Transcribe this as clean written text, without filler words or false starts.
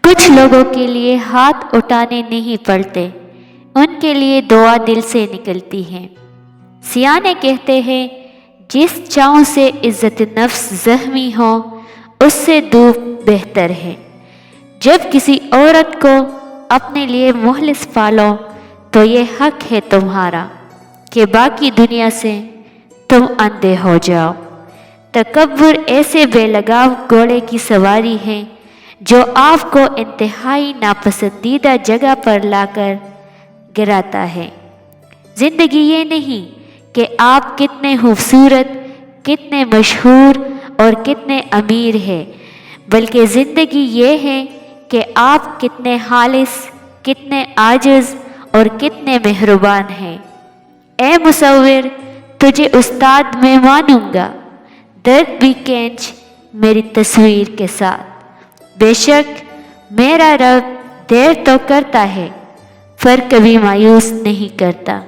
کچھ لوگوں کے لیے ہاتھ اٹھانے نہیں پڑتے، ان کے لیے دعا دل سے نکلتی ہے۔ سیانے کہتے ہیں جس چاؤں سے عزت نفس زخمی ہو اس سے دور بہتر ہے۔ جب کسی عورت کو اپنے لیے مخلص پالو تو یہ حق ہے تمہارا کہ باقی دنیا سے تم اندھے ہو جاؤ۔ تکبر ایسے بے لگام گھوڑے کی سواری ہے جو آپ کو انتہائی ناپسندیدہ جگہ پر لا کر گراتا ہے۔ زندگی یہ نہیں کہ آپ کتنے خوبصورت، کتنے مشہور اور کتنے امیر ہیں، بلکہ زندگی یہ ہے کہ آپ کتنے خالص، کتنے عاجز اور کتنے مہربان ہیں۔ اے مصور، تجھے استاد میں مانوں گا، درد بھی کھینچ میری تصویر کے ساتھ۔ بے شک میرا رب دیر تو کرتا ہے پر کبھی مایوس نہیں کرتا۔